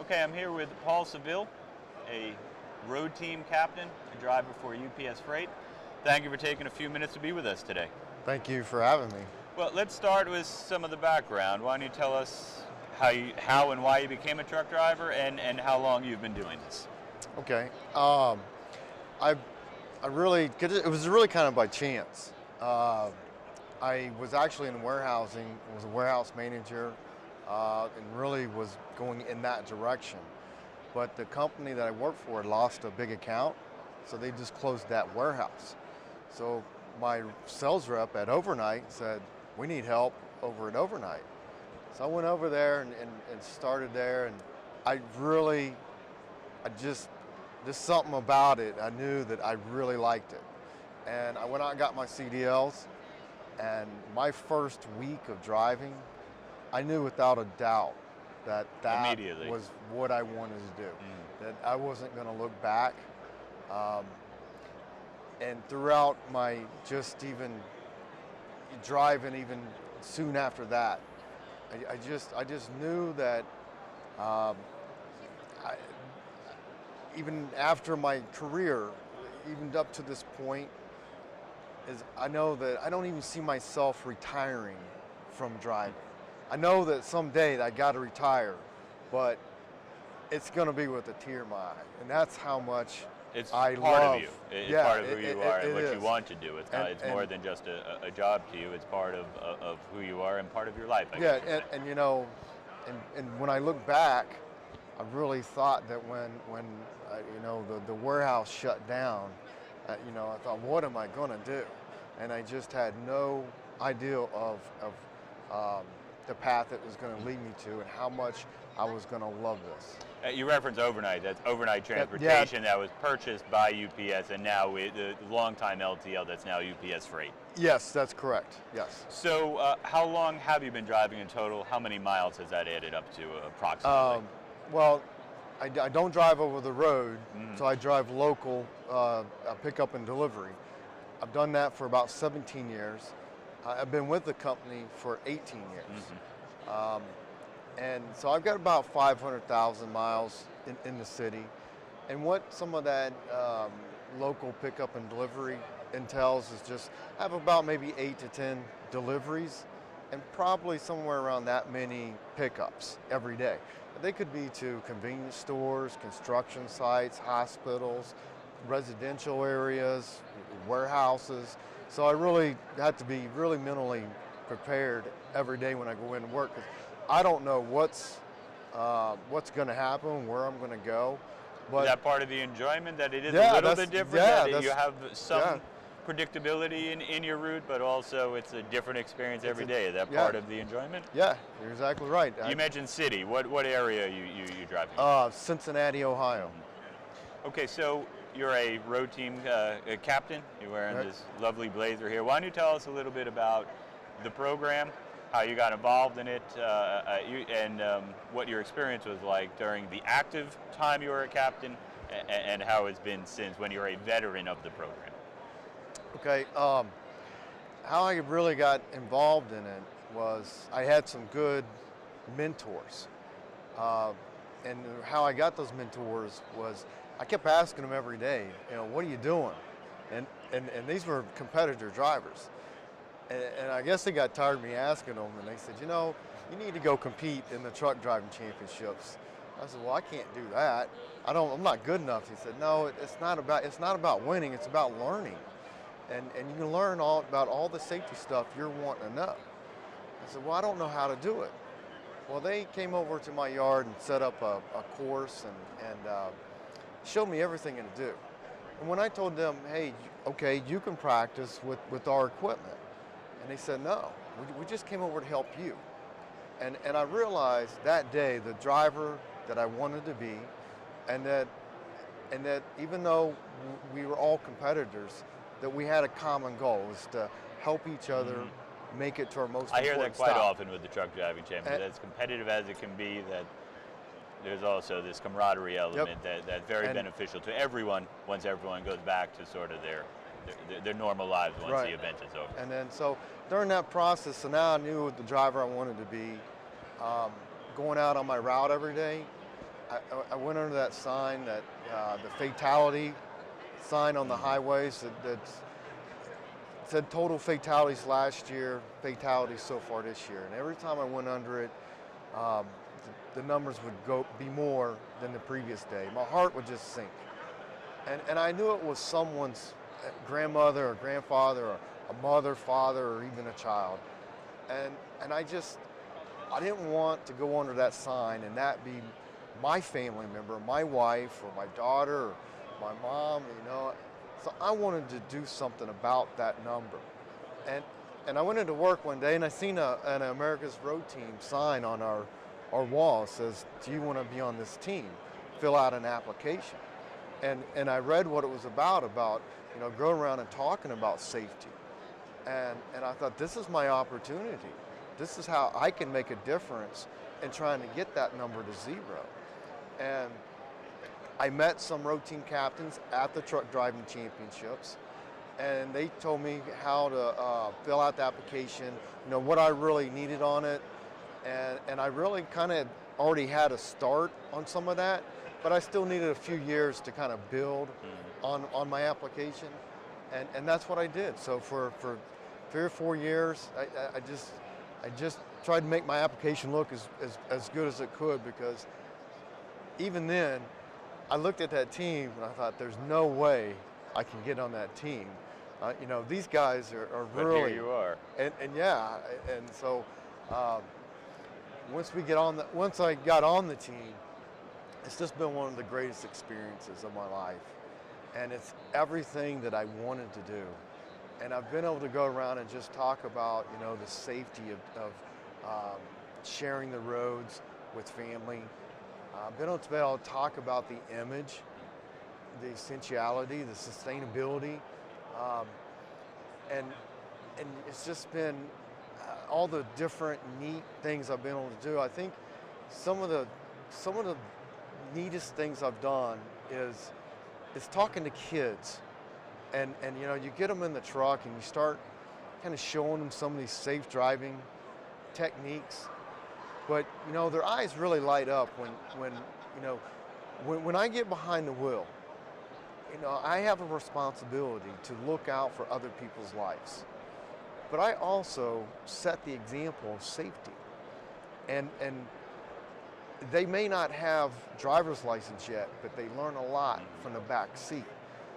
Okay, I'm here with Paul Savill, a road team captain, a driver for UPS Freight. Thank you for taking a few minutes to be with us today. Thank you for having me. Well, let's start with some of the background. Why don't you tell us how and why you became a truck driver and how long you've been doing this? Okay. It was really kind of by chance. I was actually in warehousing, was a warehouse manager, and really was going in that direction. But the company that I worked for lost a big account, so they just closed that warehouse. So my sales rep at Overnight said, we need help over at Overnight. So I went over there and started there, and just something about it, I knew that I really liked it. And I went out and got my CDLs, and my first week of driving, I knew without a doubt that was what I wanted to do, that I wasn't going to look back. And throughout my just even driving, even soon after that, I just knew that even after my career, even up to this point, I know that I don't even see myself retiring from driving. I know that someday I got to retire, but it's going to be with a tear in my eye, and that's how much I love. Part of you. It's part of who you are and what you want to do. It's more than just a job to you. It's part of who you are and part of your life. And you know, and when I look back, I really thought that when the warehouse shut down, I thought, what am I going to do? And I just had no idea of the path it was going to lead me to and how much I was going to love this. You reference Overnight. That's Overnight Transportation that was purchased by UPS, and now the longtime LTL that's now UPS Freight. Yes, that's correct. Yes. So how long have you been driving in total? How many miles has that added up to approximately? Well, I don't drive over the road, so I drive local pickup and delivery. I've done that for about 17 years. I've been with the company for 18 years. And so I've got about 500,000 miles in the city. And what some of that local pickup and delivery entails is just I have about maybe 8 to 10 deliveries and probably somewhere around that many pickups every day. They could be to convenience stores, construction sites, hospitals, residential areas, warehouses. So I really had to be really mentally prepared every day when I go in to work, because I don't know what's going to happen, where I'm going to go. But is that part of the enjoyment, that it is a little bit different, that you have some predictability in your route, but also it's a different experience every day? Is that part of the enjoyment? Yeah, you're exactly right. You mentioned city. What area are you driving? Cincinnati, Ohio. Okay, so you're a road team captain. You're wearing this lovely blazer here. Why don't you tell us a little bit about the program, how you got involved in it, and what your experience was like during the active time you were a captain, and how it's been since, when you're a veteran of the program. Okay, how I really got involved in it was I had some good mentors. And how I got those mentors was I kept asking them every day, what are you doing? And these were competitor drivers. And I guess they got tired of me asking them, and they said, you need to go compete in the truck driving championships. I said, well, I can't do that. I'm not good enough. He said, no, it's not about winning, it's about learning. And you can learn about all the safety stuff you're wanting to know. I said, well, I don't know how to do it. Well, they came over to my yard and set up a course and showed me everything to do. And when I told them, hey, okay, you can practice with our equipment. And they said, no, we just came over to help you. And I realized that day the driver that I wanted to be, and that even though we were all competitors, that we had a common goal, was to help each other make it to our most important I hear that quite stop. often with the truck driving champions. As competitive as it can be, that there's also this camaraderie element that's very beneficial to everyone once everyone goes back to sort of their normal lives once the event is over. And then so during that process, so now I knew the driver I wanted to be. Going out on my route every day, I went under that sign, that the fatality sign on the highways that said total fatalities last year, fatalities so far this year. And every time I went under it, um, the numbers would be more than the previous day. My heart would just sink. And I knew it was someone's grandmother or grandfather or a mother, father, or even a child. And I didn't want to go under that sign and that be my family member, my wife, or my daughter, or my mom, So I wanted to do something about that number. And I went into work one day and I seen an America's Road Team sign on our wall. It says, "Do you want to be on this team? Fill out an application." And I read what it was about going around and talking about safety. And I thought, this is my opportunity. This is how I can make a difference in trying to get that number to 0. And I met some road team captains at the truck driving championships, and they told me how to fill out the application, what I really needed on it. And I really kind of already had a start on some of that, but I still needed a few years to kind of build on my application. And that's what I did. So for 3 or 4 years, I just tried to make my application look as good as it could, because even then, I looked at that team and I thought, there's no way I can get on that team. These guys are really. But here you are. And so once I got on the team, it's just been one of the greatest experiences of my life, and it's everything that I wanted to do. And I've been able to go around and just talk about the safety of sharing the roads with family. I've been able to talk about the image, the essentiality, the sustainability, and it's just been all the different neat things I've been able to do. I think some of the neatest things I've done is talking to kids, and you get them in the truck and you start kind of showing them some of these safe driving techniques. But their eyes really light up when I get behind the wheel. I have a responsibility to look out for other people's lives, but I also set the example of safety. And they may not have driver's license yet, but they learn a lot from the back seat.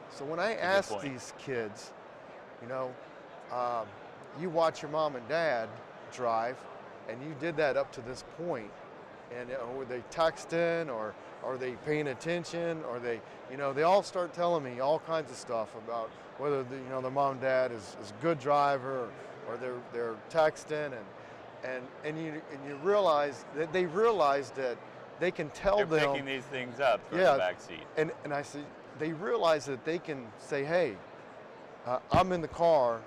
So when I ask these kids, you watch your mom and dad drive, and you did that up to this point, and were they texting, or are they paying attention, or they all start telling me all kinds of stuff about whether their mom and dad is a good driver, or they're texting, and you realize that they can tell them. They're picking these things up from the back seat. And I say, they realize that they can say, hey, I'm in the car,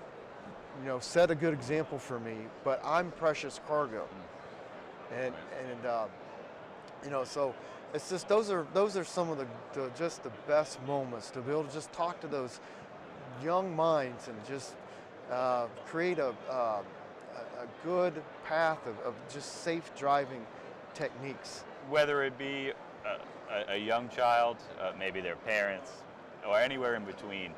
set a good example for me, but I'm precious cargo. And so it's just, those are some of the best moments, to be able to just talk to those young minds and just create a good path of just safe driving techniques. Whether it be a young child, maybe their parents, or anywhere in between,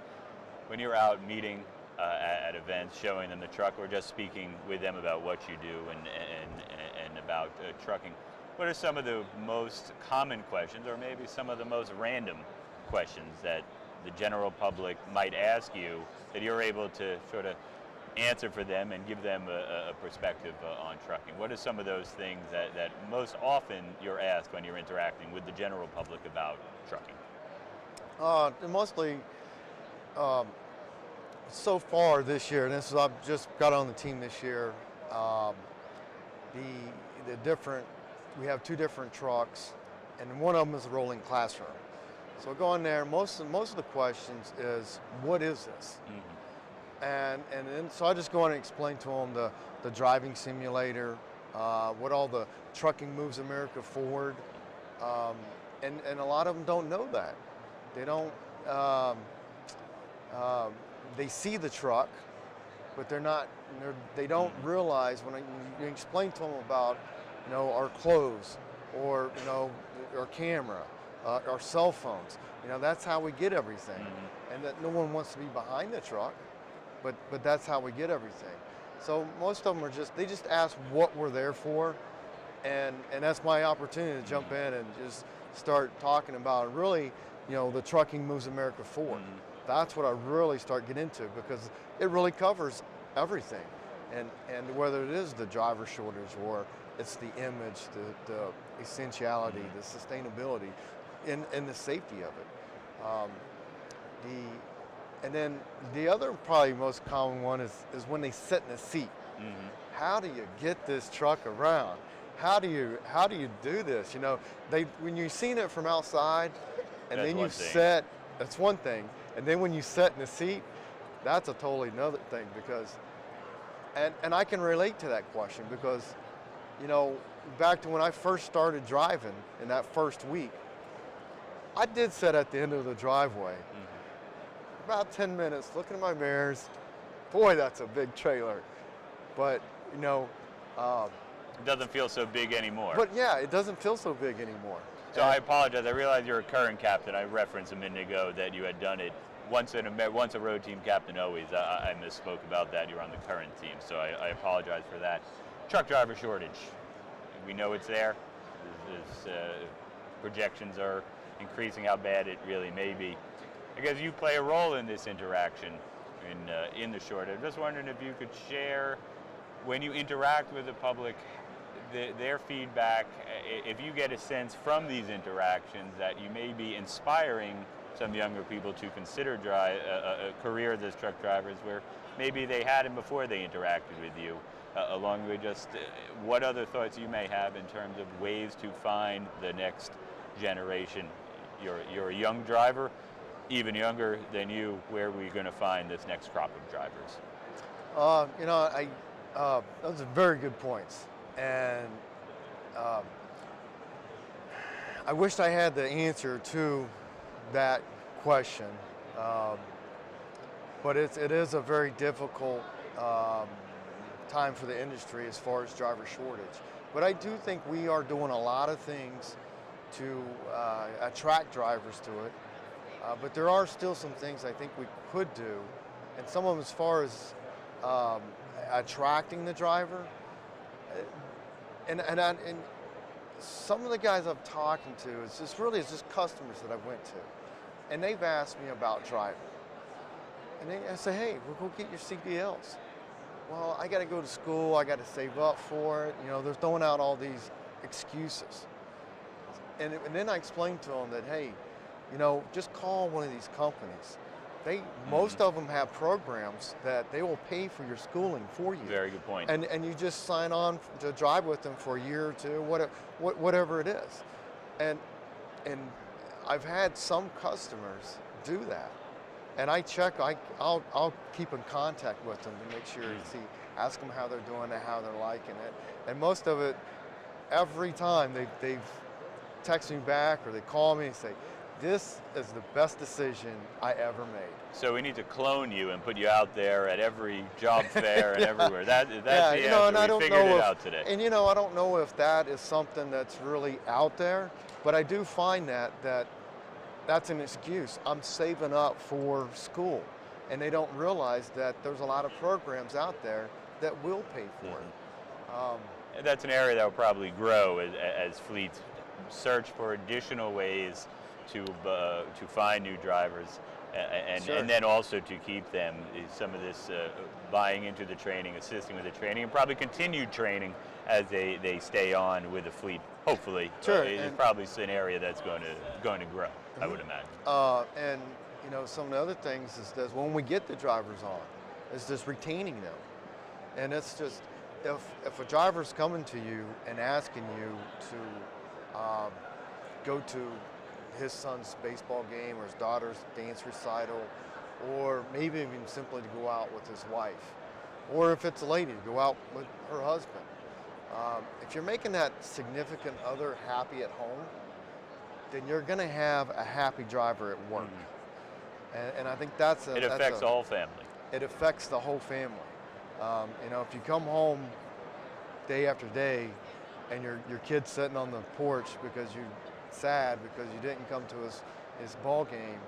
when you're out meeting at events, showing them the truck, or just speaking with them about what you do and about trucking, what are some of the most common questions, or maybe some of the most random questions that the general public might ask you that you're able to sort of answer for them and give them a perspective on trucking? What are some of those things that most often you're asked when you're interacting with the general public about trucking? Mostly, so far this year, and I've just got on the team this year. We have 2 different trucks, and one of them is a rolling classroom. So I go in there. Most of the questions is, what is this? Mm-hmm. And then so I just go in and explain to them the driving simulator, what all the trucking moves America forward, and a lot of them don't know that. They don't. They see the truck, but they don't realize when you explain to them about our clothes or our camera, our cell phones. That's how we get everything, and that no one wants to be behind the truck, but that's how we get everything. So most of them they just ask what we're there for, and that's my opportunity to jump in and just start talking about really, the Trucking Moves America forward. That's what I really start getting into, because it really covers everything, and whether it is the driver shortage or it's the image, the essentiality, the sustainability, and the safety of it. And then the other probably most common one is when they sit in a seat. How do you get this truck around? How do you do this? When you've seen it from outside, and That's then one you thing. sit, that's one thing. And then when you sit in the seat, that's a totally another thing, because, and I can relate to that question, because, back to when I first started driving in that first week, I did sit at the end of the driveway, about 10 minutes, looking at my mirrors. Boy, that's a big trailer. But, It doesn't feel so big anymore. but yeah, it doesn't feel so big anymore. So I apologize. I realize you're a current captain. I referenced a minute ago that you had done it once a road team captain, always. I misspoke about that. You're on the current team, so I apologize for that. Truck driver shortage. We know it's there. Projections are increasing how bad it really may be. I guess you play a role in this interaction in the shortage. I'm just wondering if you could share, when you interact with the public, their feedback, if you get a sense from these interactions that you may be inspiring some younger people to consider a career as truck drivers, where maybe they had it before they interacted with you, along with just what other thoughts you may have in terms of ways to find the next generation. You're a young driver, even younger than you. Where are we going to find this next crop of drivers? Those are very good points. And I wished I had the answer to that question, but it is a very difficult time for the industry as far as driver shortage. But I do think we are doing a lot of things to attract drivers to it. But there are still some things I think we could do, and some of them as far as attracting the driver. And some of the guys I'm talking to, it's just customers that I went to, and they've asked me about driving. And I say, hey, we'll go get your CDLs. Well, I got to go to school. I got to save up for it. They're throwing out all these excuses. And then I explained to them that, hey, just call one of these companies. Most of them have programs that they will pay for your schooling for you. Very good point. And you just sign on to drive with them for a year or two, whatever it is. And I've had some customers do that. And I check, I'll keep in contact with them to make sure, ask them how they're doing it, how they're liking it. And most of it, every time they've texted me back or they call me and say, this is the best decision I ever made. So we need to clone you and put you out there at every job fair and everywhere. That's the answer. And I don't figured know it out today. And I don't know if that is something that's really out there, but I do find that's an excuse. I'm saving up for school, and they don't realize that there's a lot of programs out there that will pay for it. That's an area that will probably grow as fleets search for additional ways to find new drivers, and then also to keep them. Some of this buying into the training, assisting with the training, and probably continued training as they stay on with the fleet. Hopefully, it's probably an area that's going to grow. I would imagine. And some of the other things is that when we get the drivers on, is just retaining them, and it's just if a driver's coming to you and asking you to go to his son's baseball game or his daughter's dance recital, or maybe even simply to go out with his wife, or if it's a lady, to go out with her husband. If you're making that significant other happy at home, then you're going to have a happy driver at work. And I think it affects the whole family. It affects the whole family. If you come home day after day and your kid's sitting on the porch because you're sad because you didn't come to his ball game,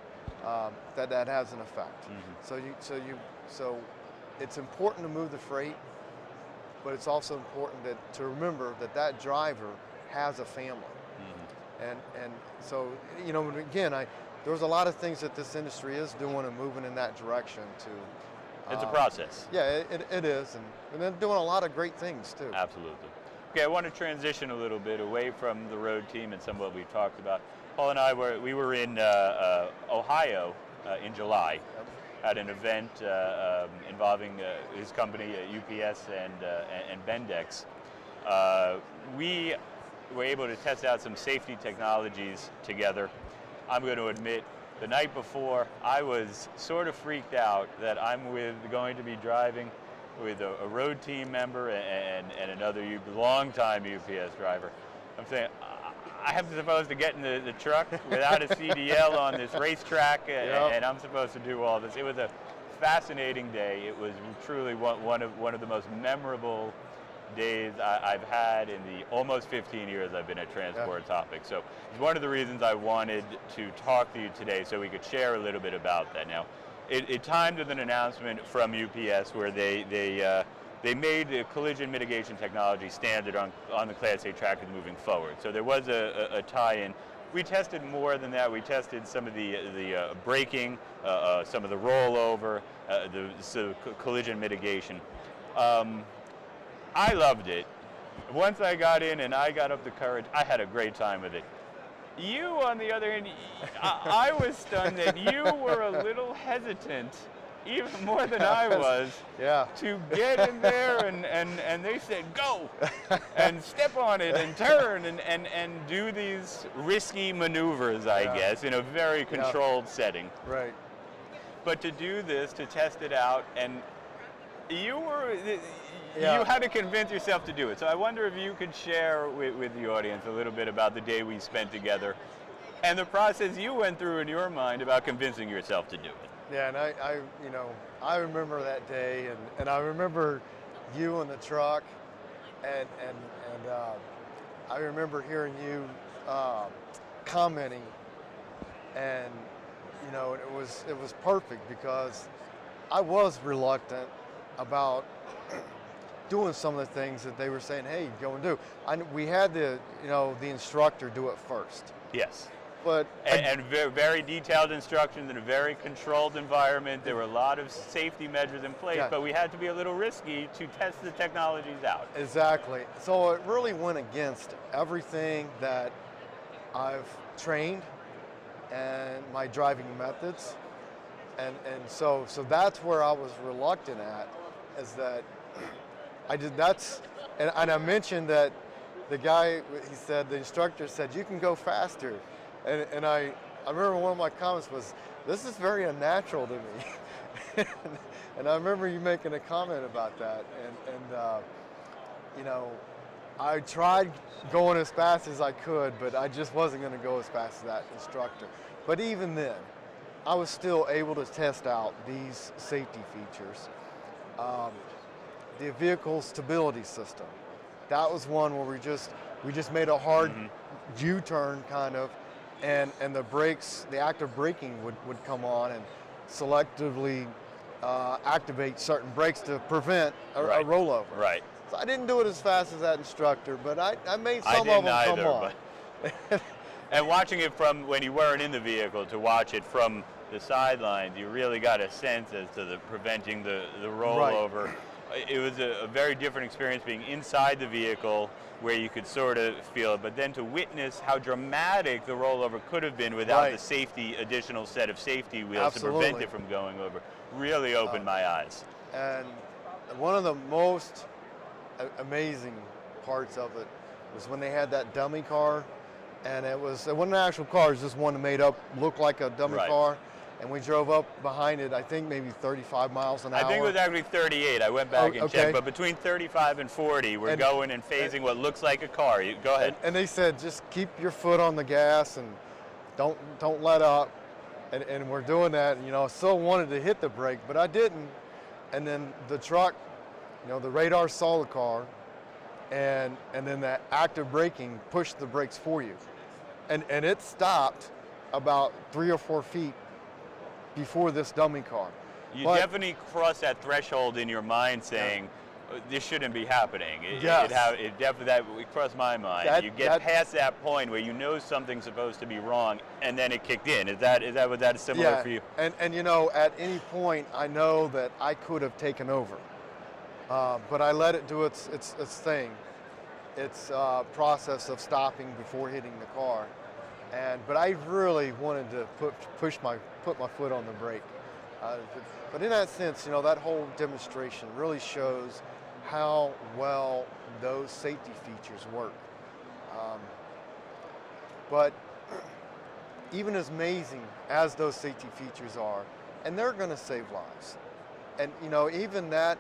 that has an effect. So it's important to move the freight, but it's also important to remember that driver has a family. And so, you know, again, there's a lot of things that this industry is doing and moving in that direction to. It's a process. Yeah, it is, and they're doing a lot of great things too. Absolutely. Okay, I want to transition a little bit away from the road team and some of what we talked about. Paul and I were in Ohio in July at an event involving his company, UPS and Bendix. We were able to test out some safety technologies together. I'm going to admit, the night before, I was sort of freaked out that I'm going to be driving with a road team member and another long-time UPS driver. I'm saying, I am supposed to get in the truck without a CDL on this racetrack, and I'm supposed to do all this. It was a fascinating day. It was truly one of the most memorable days I've had in the almost 15 years I've been at Transport Topics. So it's one of the reasons I wanted to talk to you today so we could share a little bit about that. Now, it timed with an announcement from UPS where they made the collision mitigation technology standard on the Class A trackers moving forward. So there was a tie-in. We tested more than that. We tested some of the braking, some of the rollover, the collision mitigation. I loved it. Once I got in and I got up the courage, I had a great time with it. You, on the other hand, I was stunned that you were a little hesitant, even more than I was, to get in there and they said, go, and step on it and turn and do these risky maneuvers, I guess, in a very controlled setting. Right. But to do this, to test it out, and you had to convince yourself to do it. So I wonder if you could share with the audience a little bit about the day we spent together and the process you went through in your mind about convincing yourself to do it. Yeah, and I remember that day, and I remember you in the truck, and I remember hearing you commenting, and you know, it was perfect because I was reluctant about doing some of the things that they were saying, hey, go and do. We had the instructor do it first. Yes. But and very detailed instructions in a very controlled environment. There were a lot of safety measures in place, but we had to be a little risky to test the technologies out. Exactly. So it really went against everything that I've trained and my driving methods. And so that's where I was reluctant at, is that and I mentioned that the guy, the instructor said, you can go faster. And I remember one of my comments was, this is very unnatural to me. And I remember you making a comment about that. And you know, I tried going as fast as I could, but I just wasn't going to go as fast as that instructor. But even then, I was still able to test out these safety features. The vehicle stability system, that was one where we just made a hard U-turn kind of, and the brakes, the active braking would come on and selectively activate certain brakes to prevent a rollover. Right. So I didn't do it as fast as that instructor, but I made some of them come on. And watching it from when you weren't in the vehicle to watch it from the sidelines, you really got a sense as to preventing the rollover. Right. It was a very different experience being inside the vehicle where you could sort of feel it, but then to witness how dramatic the rollover could have been without the additional set of safety wheels to prevent it from going over, really opened my eyes. And one of the most amazing parts of it was when they had that dummy car, and it wasn't an actual car, it was just one made up, looked like a dummy car. And we drove up behind it, I think maybe 35 miles an hour. I think it was actually 38. I went back and checked, but between 35 and 40, we're going and phasing what looks like a car. Go ahead. And they said, just keep your foot on the gas and don't let up. And we're doing that. And, I still wanted to hit the brake, but I didn't. And then the truck, the radar saw the car, and then that active braking pushed the brakes for you. And it stopped about 3 or 4 feet before this dummy car. You But- definitely cross that threshold in your mind saying, this shouldn't be happening. Yes. It definitely, it crossed my mind. You get past that point where you know something's supposed to be wrong, and then it kicked in. Was that similar for you? And you know, at any point, I know that I could have taken over, but I let it do its thing, its process of stopping before hitting the car, but I really wanted to put my foot on the brake. But in that sense, you know, that whole demonstration really shows how well those safety features work. But even as amazing as those safety features are, and they're going to save lives, and you know, even that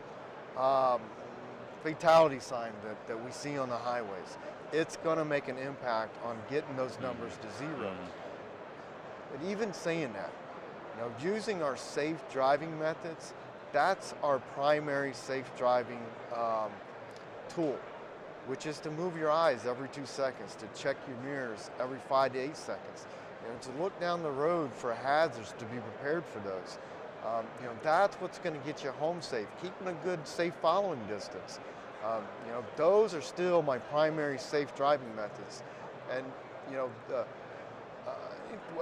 fatality sign that we see on the highways, it's going to make an impact on getting those numbers to zero. But even saying that, you know, using our safe driving methods, that's our primary safe driving tool, which is to move your eyes every 2 seconds, to check your mirrors every 5 to 8 seconds, you know, to look down the road for hazards, to be prepared for those. You know, that's what's going to get you home safe, keeping a good safe following distance. You know, those are still my primary safe driving methods. And you know,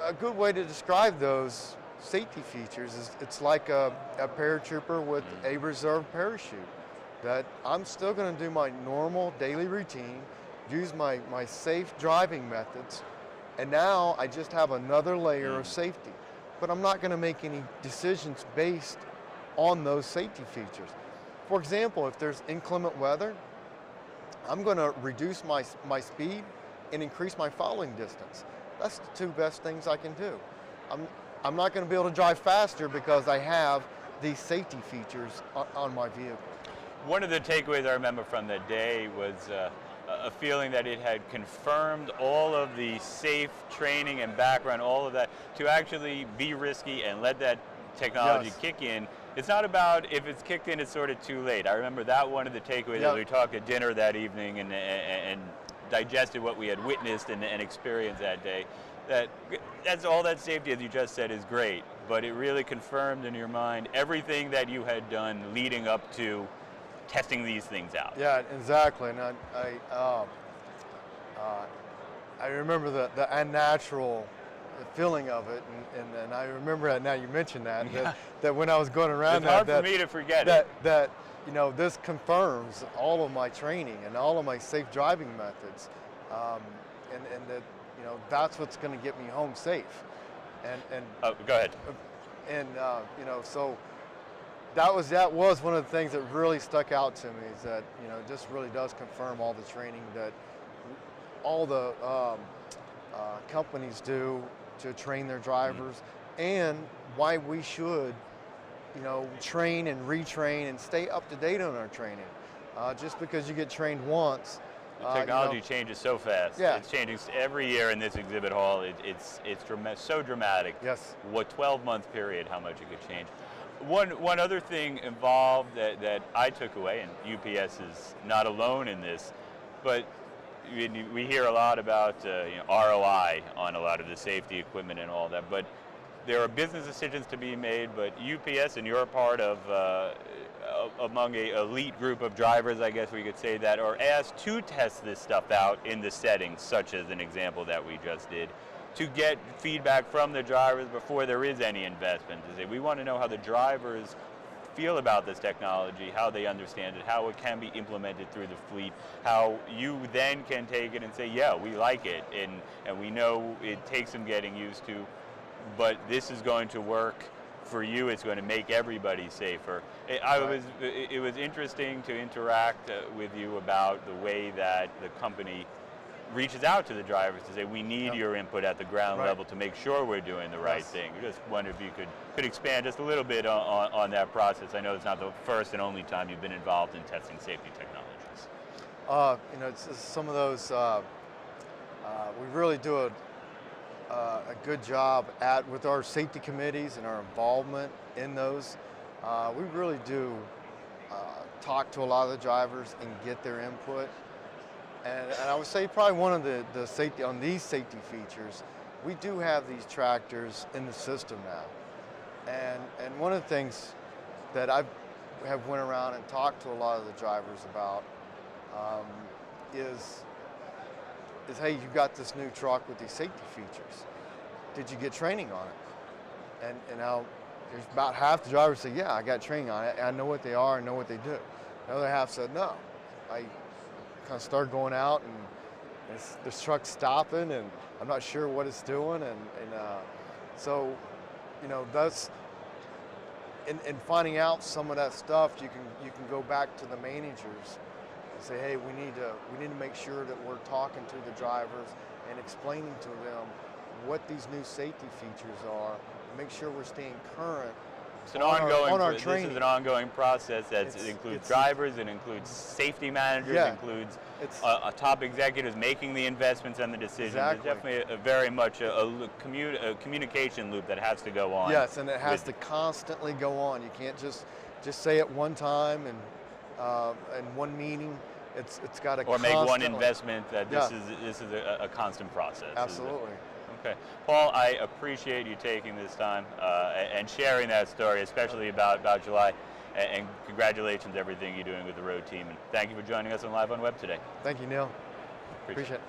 a good way to describe those safety features is it's like a paratrooper with a reserve parachute, that I'm still going to do my normal daily routine, use my safe driving methods, and now I just have another layer of safety. But I'm not going to make any decisions based on those safety features. For example, if there's inclement weather, I'm going to reduce my speed and increase my following distance. That's the two best things I can do. I'm not going to be able to drive faster because I have these safety features on my vehicle. One of the takeaways I remember from that day was a feeling that it had confirmed all of the safe training and background, all of that, to actually be risky and let that technology kick in. It's not about if it's kicked in, it's sort of too late. I remember that one of the takeaways as we talked at dinner that evening and digested what we had witnessed and experienced that day. That's all that safety, as you just said, is great, but it really confirmed in your mind everything that you had done leading up to testing these things out. Yeah, exactly. And I remember the unnatural feeling of it, and I remember that now you mentioned that when I was going around, it's hard for me to forget that you know, this confirms all of my training and all of my safe driving methods, and that, you know, that's what's going to get me home safe. And go ahead. And you know, so that was one of the things that really stuck out to me, is that, you know, it just really does confirm all the training that all the companies do to train their drivers, and why we should, you know, train and retrain and stay up to date on our training. Just because you get trained once, the technology changes so fast. Yeah. It's changing every year in this exhibit hall. It's so dramatic. Yes. What 12-month period, how much it could change. One other thing involved that I took away, and UPS is not alone in this, but we hear a lot about you know, ROI on a lot of the safety equipment and all that, but there are business decisions to be made. But UPS, and you're a part of among an elite group of drivers, I guess we could say, that are asked to test this stuff out in the settings, such as an example that we just did, to get feedback from the drivers before there is any investment. To say, we want to know how the drivers feel about this technology, how they understand it, how it can be implemented through the fleet, how you then can take it and say, yeah, we like it, and we know it takes some getting used to, but this is going to work for you. It's going to make everybody safer. It was interesting to interact with you about the way that the company reaches out to the drivers to say, we need your input at the ground level to make sure we're doing the right thing. I just wonder if you could expand just a little bit on that process. I know it's not the first and only time you've been involved in testing safety technologies. You know, it's some of those, we really do a good job with our safety committees and our involvement in those. We really do talk to a lot of the drivers and get their input. And I would say probably one of the safety, on these safety features, we do have these tractors in the system now. And one of the things that I have went around and talked to a lot of the drivers about is hey, you got this new truck with these safety features. Did you get training on it? And now there's about half the drivers say, yeah, I got training on it. I know what they are, I know what they do. The other half said, no. I kind of started going out and this truck's stopping and I'm not sure what it's doing. So, you know, that's, in finding out some of that stuff, you can go back to the managers and say, hey, we need to make sure that we're talking to the drivers and explaining to them what these new safety features are, and make sure we're staying current. It's an ongoing training. This is an ongoing process that includes drivers, it includes safety managers, it includes top executives making the investments and the decisions. Exactly. There's definitely very much a communication loop that has to go on. Yes, and it has to constantly go on. You can't just say it one time and in one meeting. It's got to make one investment. That this is a constant process. Absolutely. Okay, Paul, I appreciate you taking this time and sharing that story, especially about July. And congratulations on everything you're doing with the road team. And thank you for joining us on Live on Web today. Thank you, Neil. Appreciate it.